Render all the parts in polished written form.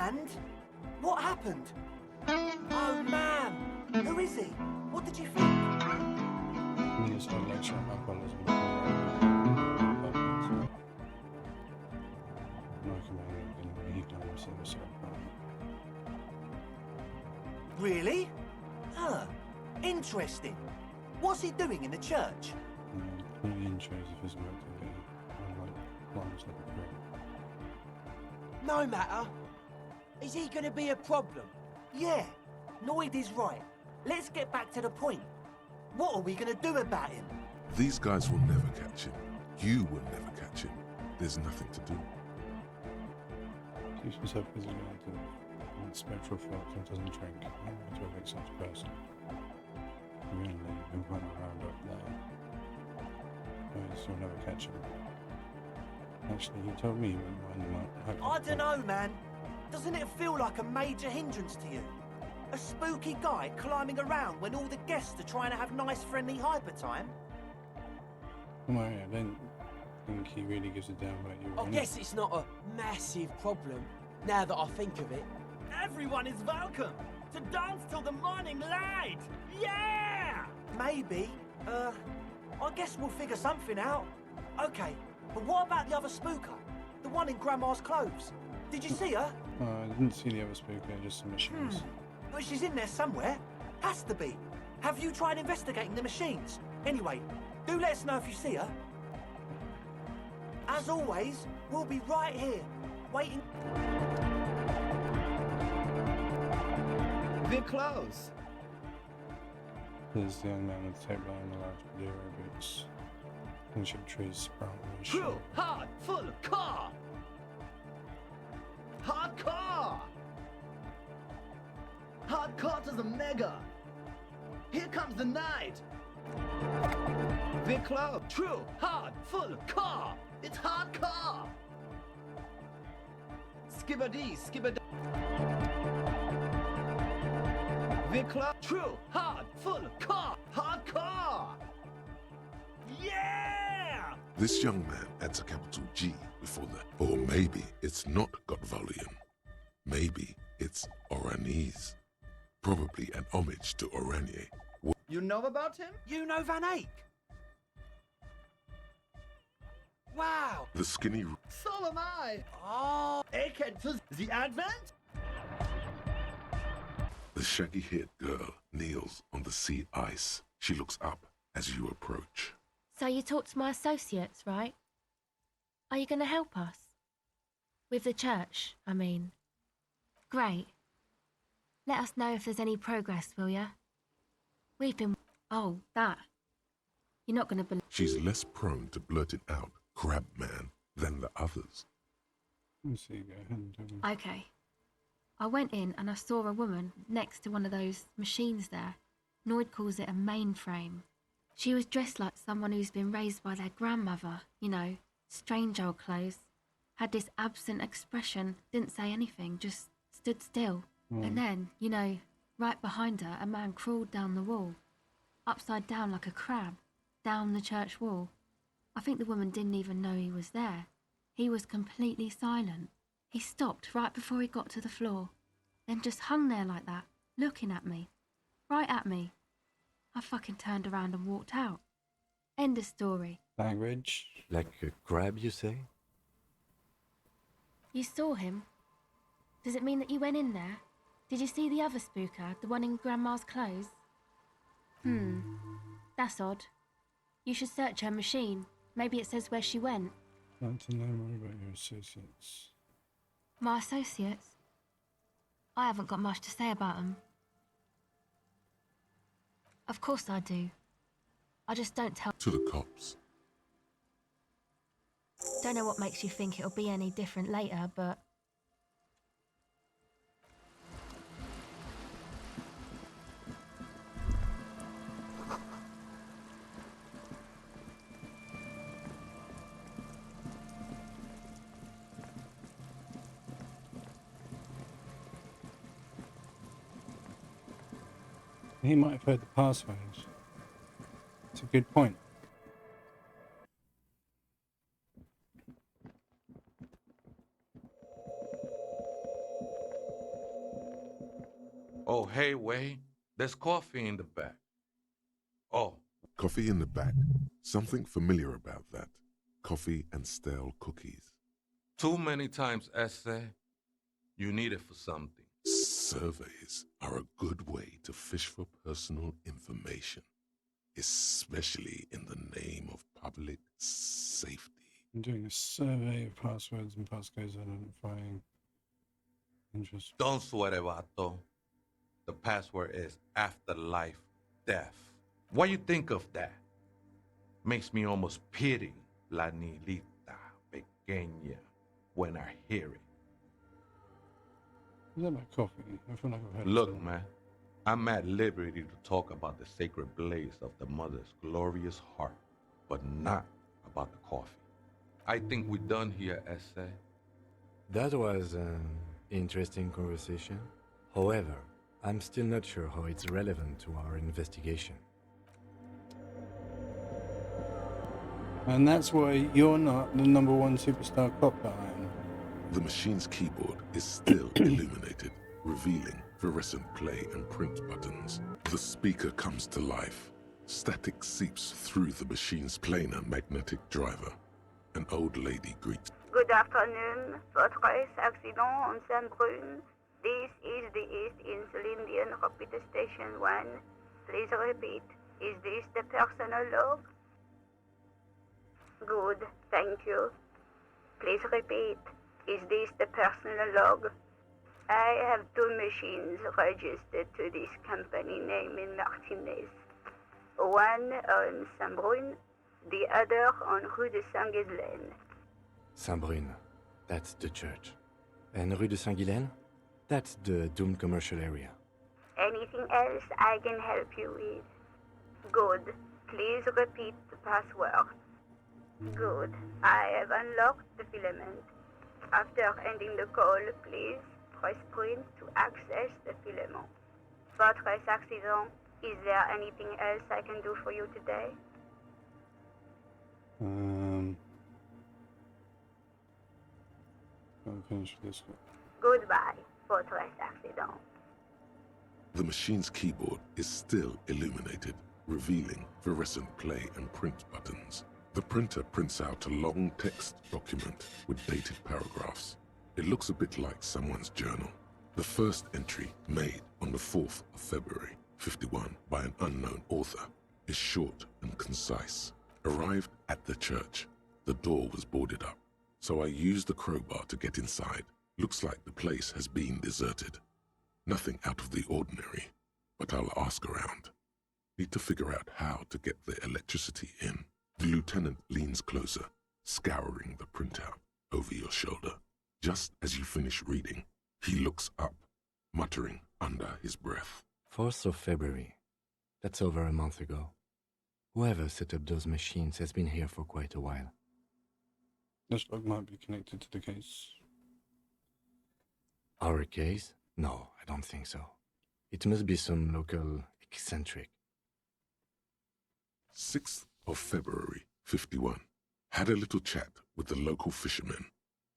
And? What happened? Oh, ma'am. Who is he? What did you think? He just had a lecture on alcoholism. He done suicide. Really? Huh. Interesting. What's he doing in the church? Clearly intros of his work today. Unlike ones like the No matter. Is he gonna be a problem? Yeah. Noid is right. Let's get back to the point. What are we gonna do about him? These guys will never catch him. You will never catch him. There's nothing to do. keeps himself busy active and spectral thought and doesn't drink. To evict such a person. Really, you'll run around up there. You'll never catch him. Actually, he told me he wouldn't mind the I don't know, man. Doesn't it feel like a major hindrance to you? A spooky guy climbing around when all the guests are trying to have nice, friendly hyper time? Well, I don't think he really gives a damn about you. I guess it's not a massive problem, now that I think of it. Everyone is welcome to dance till the morning light! Yeah! Maybe. I guess we'll figure something out. Okay, but what about the other spooker? The one in Grandma's clothes? Did you see her? I didn't see the other spooker, just some machines. But she's in there somewhere. Has to be. Have you tried investigating the machines? Anyway, do let us know if you see her. As always, we'll be right here, waiting. We're close. There's the young man with the tape line and the large blue boots. Kinship trees sprout on his True, shoulder. hard, full, car. Hardcore! Hardcore to the mega. Here comes the night. We're close. True, hard, full, car. It's hardcore. Skibbity, skibbity. We're close. True, hard, full, car. Hardcore. Yeah! This young man adds a capital G before the... Or maybe it's not got volume. Maybe it's Oranese. Probably an homage to Oranje. You know about him? You know Van Eyck? Wow! The skinny... So am I. Oh, Egghead to the Advent? The shaggy-haired girl kneels on the sea ice. She looks up as you approach. So you talked to my associates, right? Are you going to help us? With the church, I mean. Great. Let us know if there's any progress, will ya? We've been... Oh, that. You're not going to believe... She's less prone to blurt it out, crab man, than the others. Let's see, go ahead and do it. Okay. I went in and I saw a woman next to one of those machines there. Noid calls it a mainframe. She was dressed like someone who's been raised by their grandmother, you know, strange old clothes. Had this absent expression, didn't say anything, just stood still. And then, you know, right behind her, a man crawled down the wall, upside down like a crab, down the church wall. I think the woman didn't even know he was there. He was completely silent. He stopped right before he got to the floor, then just hung there like that, looking at me, right at me. I fucking turned around and walked out. End of story. Language. Like a crab, you say? You saw him? Does it mean that you went in there? Did you see the other spooker, the one in Grandma's clothes? That's odd. You should search her machine. Maybe it says where she went. I'd like to know more about your associates. My associates? I haven't got much to say about them. Of course I do. I just don't tell... To the cops. Don't know what makes you think it'll be any different later, but... He might have heard the password. It's a good point. Oh, hey, Wade. There's coffee in the back. Oh, Coffee in the back. Something familiar about that. Coffee and stale cookies. too many times, essay. You need it for something. Surveys are a good way to fish for personal information, especially in the name of public safety. I'm doing a survey of passwords and passcodes identifying interest. Don't sweat it, vato. The password is afterlife death. What you think of that? Makes me almost pity la niñita pequeña when I hear it. Is that my coffee? I feel like I've heard Look, it. man, I'm at liberty to talk about the sacred blaze of the mother's glorious heart, but not about the coffee. I think we're done here, essay. That was an interesting conversation. However, I'm still not sure how it's relevant to our investigation. And that's why you're not the #1 superstar cop that I am. The machine's keyboard is still illuminated, revealing fluorescent play and print buttons. The speaker comes to life. Static seeps through the machine's planar magnetic driver. An old lady greets. Good afternoon. Fortress accident on Saint-Brune. This is the East Insulindian Repeater Station 1. Please repeat. Is this the personal log? Good, thank you. Please repeat. Is this the personal log? I have two machines registered to this company name in Martinez. One on Saint-Brune, the other on Rue de Saint-Ghislaine. Saint-Brune, that's the church. And Rue de Saint-Ghislaine? That's the doomed commercial area. Anything else I can help you with? Good. Please repeat the password. Good. I have unlocked the filament. After ending the call, please press print to access the filament. Fortress accident. Is there anything else I can do for you today? I'll finish this one. Goodbye, Fortress accident. The machine's keyboard is still illuminated, revealing fluorescent play and print buttons. The printer prints out a long text document with dated paragraphs. It looks a bit like someone's journal. The first entry, made on the 4th of February, 51, by an unknown author, is short and concise. Arrived at the church. The door was boarded up, so I used the crowbar to get inside. Looks like the place has been deserted. Nothing out of the ordinary, but I'll ask around. Need to figure out how to get the electricity in. The lieutenant leans closer, scouring the printout over your shoulder. Just as you finish reading, he looks up, muttering under his breath. 4th of February. That's over a month ago. Whoever set up those machines has been here for quite a while. This log might be connected to the case. Our case? No, I don't think so. It must be some local eccentric. 6th of February, 51. Had a little chat with the local fishermen.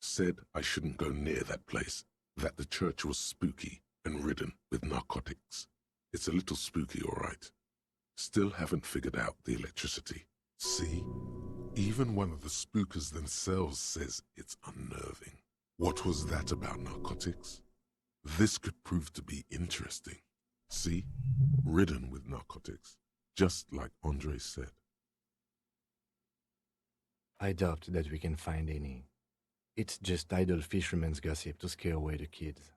Said I shouldn't go near that place, that the church was spooky and ridden with narcotics. It's a little spooky, all right. Still haven't figured out the electricity. See? Even one of the spookers themselves says it's unnerving. What was that about narcotics? This could prove to be interesting. See? Ridden with narcotics, just like Andre said. I doubt that we can find any. It's just idle fishermen's gossip to scare away the kids.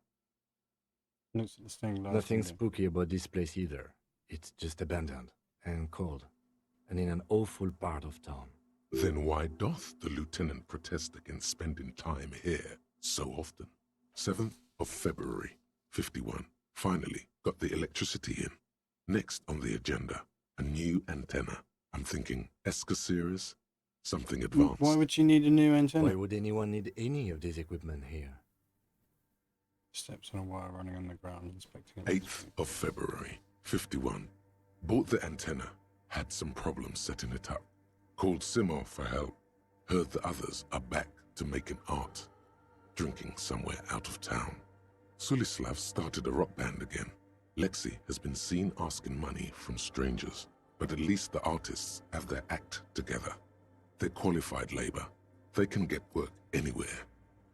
Looks at this thing last Nothing Monday. spooky about this place either. It's just abandoned and cold, and in an awful part of town. Then why doth the lieutenant protest against spending time here so often? 7th of February, 51. Finally got the electricity in. Next on the agenda, a new antenna. I'm thinking Esca series, something advanced. Why would you need a new antenna? Why would anyone need any of this equipment here? Steps on a wire running on the ground, inspecting it. 8th of February, 51. Bought the antenna, had some problems setting it up. Called Simon for help. Heard the others are back to making art. Drinking somewhere out of town. Sulislav started a rock band again. Lexi has been seen asking money from strangers, but at least the artists have their act together. They're qualified labor. They can get work anywhere.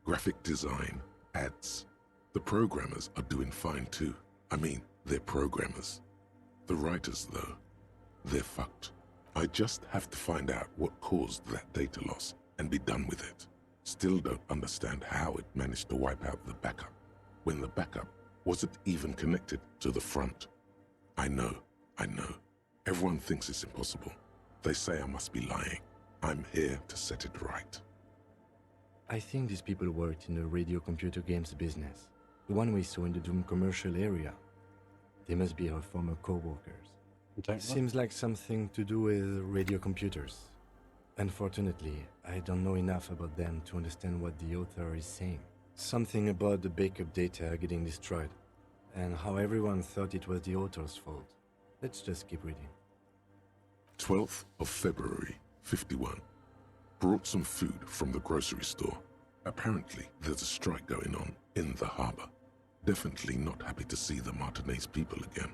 Graphic design, ads. The programmers are doing fine too. I mean, they're programmers. The writers, though, they're fucked. I just have to find out what caused that data loss and be done with it. Still don't understand how it managed to wipe out the backup, when the backup wasn't even connected to the front. I know. Everyone thinks it's impossible. They say I must be lying. I'm here to set it right. I think these people worked in the radio computer games business. The one we saw in the Doom commercial area. They must be our former co-workers. Seems like something to do with radio computers. Unfortunately, I don't know enough about them to understand what the author is saying. Something about the backup data getting destroyed, and how everyone thought it was the author's fault. Let's just keep reading. 12th of February, 51. Brought some food from the grocery store. Apparently, there's a strike going on in the harbor. Definitely not happy to see the Martinez people again.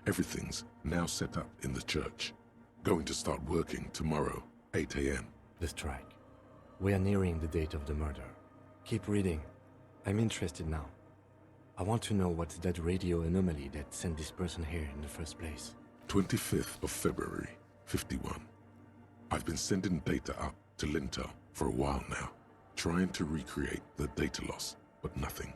Everything's now set up in the church. Going to start working tomorrow, 8 a.m. The strike. We are nearing the date of the murder. Keep reading. I'm interested now. I want to know what's that radio anomaly that sent this person here in the first place. 25th of February, 51. I've been sending data up to Lintel for a while now, trying to recreate the data loss, but nothing.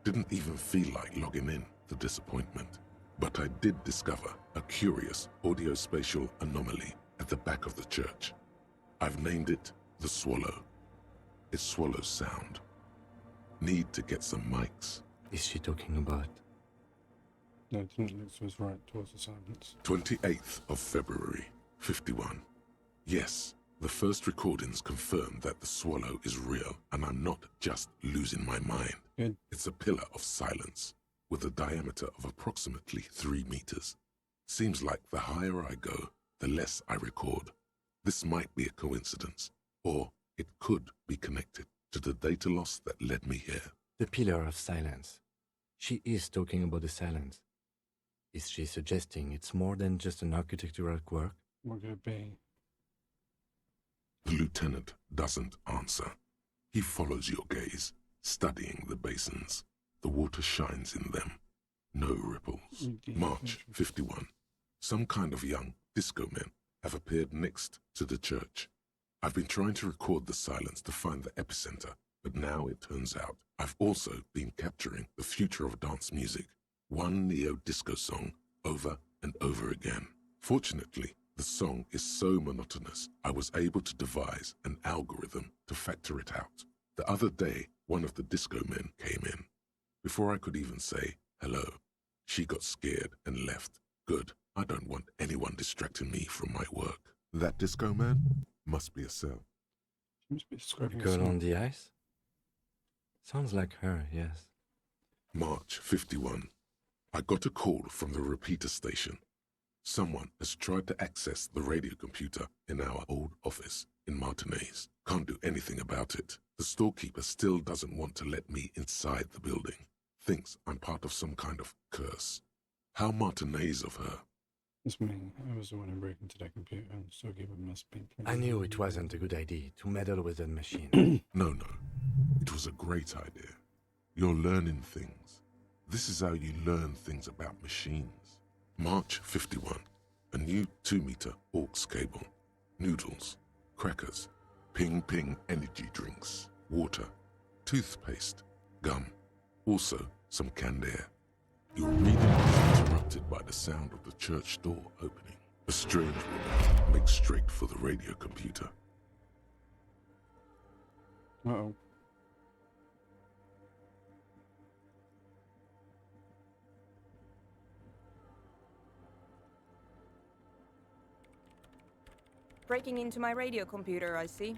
Didn't even feel like logging in, the disappointment. But I did discover a curious audio-spatial anomaly at the back of the church. I've named it the Swallow. It swallows sound. Need to get some mics. Is she talking about? No, it didn't look to his right towards the silence. 28th of February, 51. Yes, the first recordings confirm that the swallow is real and I'm not just losing my mind. Good. It's a pillar of silence with a diameter of approximately 3 meters. Seems like the higher I go, the less I record. This might be a coincidence, or it could be connected to the data loss that led me here. The pillar of silence. She is talking about the silence. Is she suggesting it's more than just an architectural quirk? What could it be? The lieutenant doesn't answer. He follows your gaze, studying the basins. The water shines in them. No ripples. March 51. Some kind of young disco men have appeared next to the church. I've been trying to record the silence to find the epicenter, but now it turns out I've also been capturing the future of dance music, one neo-disco song over and over again. Fortunately, the song is so monotonous, I was able to devise an algorithm to factor it out. The other day, one of the disco men came in. Before I could even say hello, she got scared and left. Good, I don't want anyone distracting me from my work. That disco man must be a cell. She must be The describing girl some- on the ice? Sounds like her, yes. March 51. I got a call from the repeater station. Someone has tried to access the radio computer in our old office in Martinez. Can't do anything about it. The storekeeper still doesn't want to let me inside the building. Thinks I'm part of some kind of curse. How Martinez of her. It's me. I was the one who broke into that computer, and the storekeeper must be... I knew it wasn't a good idea to meddle with that machine. No. It was a great idea. You're learning things. This is how you learn things about machines. March 51. A new 2-meter aux cable. Noodles. Crackers. Ping energy drinks. Water. Toothpaste. Gum. Also some canned air. Your reading is interrupted by the sound of the church door opening. A strange woman makes straight for the radio computer. Uh-oh. Breaking into my radio computer, I see.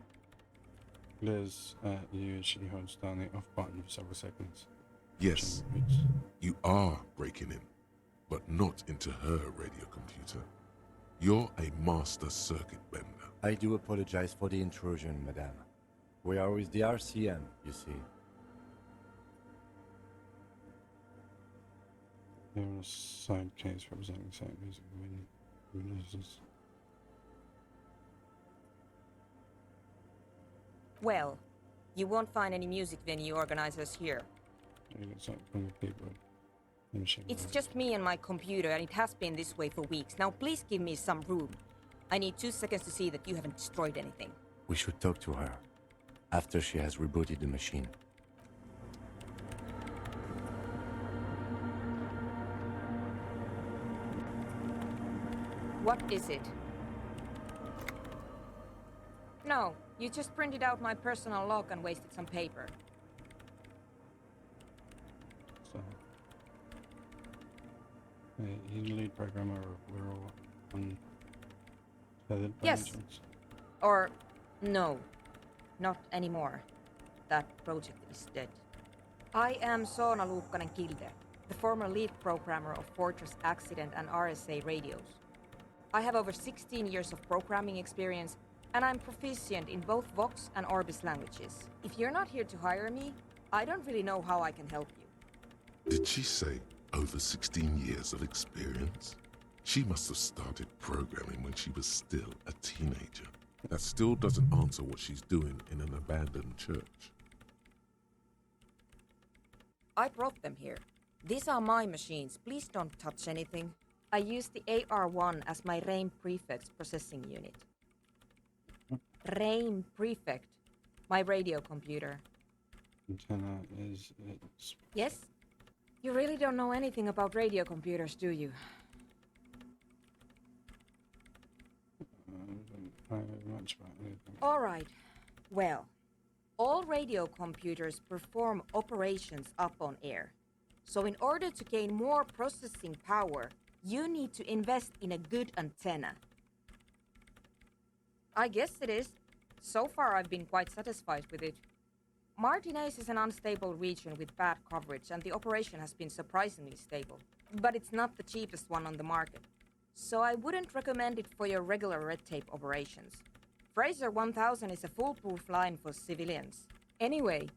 Liz, you she holds down the off button for several seconds. Yes, Generates. you are breaking in, but not into her radio computer. You're a master circuit bender. I do apologize for the intrusion, madame. We are with the RCM, you see. Here on a side case representing certain music releases. Well, you won't find any music venue organizers here. It's like from the keyboard. It's just me and my computer, and it has been this way for weeks. Now please give me some room. I need 2 seconds to see that you haven't destroyed anything. We should talk to her after she has rebooted the machine. What is it? No, you just printed out my personal log and wasted some paper. So, he's the lead programmer of We're All Untethered by Yes. any chance? Or, no, not anymore. That project is dead. I am Soona Luukkanen-Kilde, the former lead programmer of Fortress Accident and RSA radios. I have over 16 years of programming experience, and I'm proficient in both Vox and Orbis languages. If you're not here to hire me, I don't really know how I can help you. Did she say over 16 years of experience? She must have started programming when she was still a teenager. That still doesn't answer what she's doing in an abandoned church. I brought them here. These are my machines. Please don't touch anything. I use the AR-1 as my RAIM Prefect processing unit. RAIM Prefect, my radio computer. Antenna is its. Yes? You really don't know anything about radio computers, do you? I don't know much about anything. All right. Well, all radio computers perform operations up on air. So in order to gain more processing power, you need to invest in a good antenna. I guess it is. So far, I've been quite satisfied with it. Martinez is an unstable region with bad coverage, and the operation has been surprisingly stable. But it's not the cheapest one on the market. So I wouldn't recommend it for your regular red tape operations. Fraser 1000 is a foolproof line for civilians. Anyway,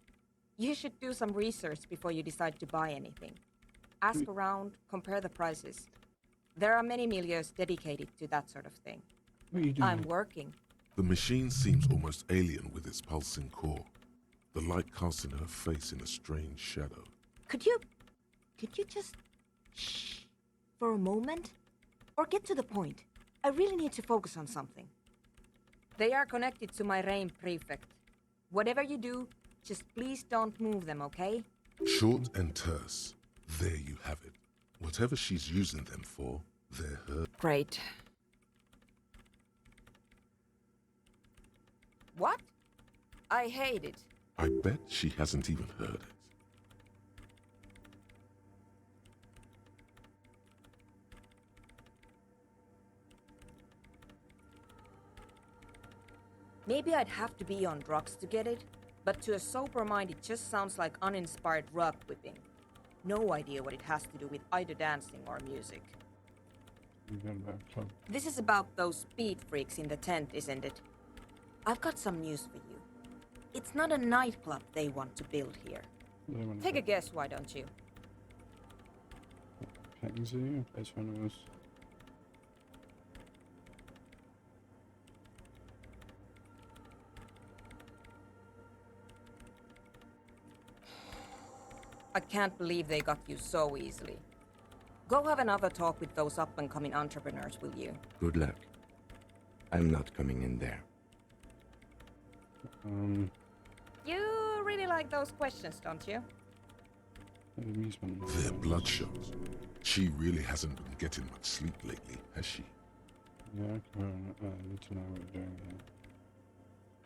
you should do some research before you decide to buy anything. Ask around, compare the prices. There are many milieus dedicated to that sort of thing. What are you doing? I'm working. The machine seems almost alien with its pulsing core. The light casting her face in a strange shadow. Could you just shh for a moment? Or get to the point. I really need to focus on something. They are connected to my RAIM Prefect. Whatever you do, just please don't move them, okay? Short and terse. There you have it. Whatever she's using them for, they're her. Great. What? I hate it. I bet she hasn't even heard it. Maybe I'd have to be on drugs to get it, but to a sober mind it just sounds like uninspired rug whipping. No idea what it has to do with either dancing or music. You got about a club. This is about those speed freaks in the tent, isn't it? I've got some news for you. It's not a nightclub they want to build here. They want Take a guess, why don't you? petting zoo, place for animals. I can't believe they got you so easily. Go have another talk with those up-and-coming entrepreneurs, will you? Good luck. I'm not coming in there. You really like those questions, don't you? Amusement. They're bloodshot. She really hasn't been getting much sleep lately, has she? Yeah, I need to know what you're doing here.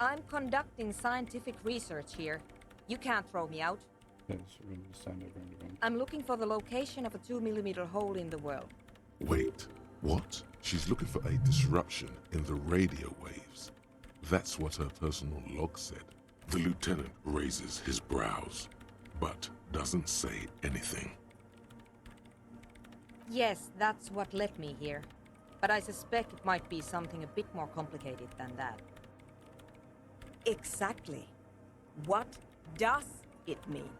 I'm conducting scientific research here. You can't throw me out. It's really standard event. I'm looking for the location of a 2mm hole in the world. Wait, what? She's looking for a disruption in the radio waves. That's what her personal log said. The lieutenant raises his brows, but doesn't say anything. Yes, that's what led me here. But I suspect it might be something a bit more complicated than that. Exactly. What does it mean?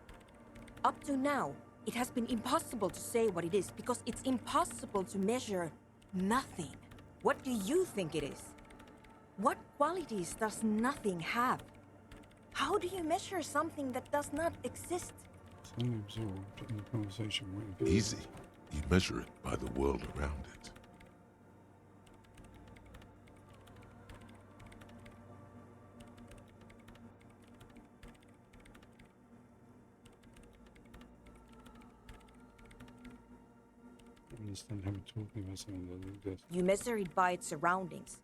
Up to now, It has been impossible to say what it is because it's impossible to measure nothing. What do you think it is? What qualities does nothing have? How do you measure something that does not exist? It's only absorbed in the conversation with. Easy. You measure it by the world around it. I understand how we're talking about something that doesn't exist. You measure it by its surroundings,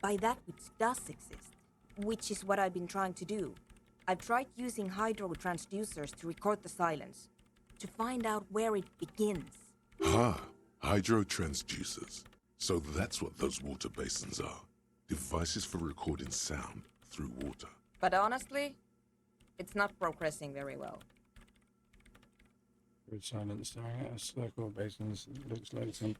by that which does exist, which is what I've been trying to do. I've tried using hydro transducers to record the silence, to find out where it begins. Ah, hydro transducers. So that's what those water basins are. Devices for recording sound through water. But honestly, it's not progressing very well. Good silence staring at a circle basins looks like some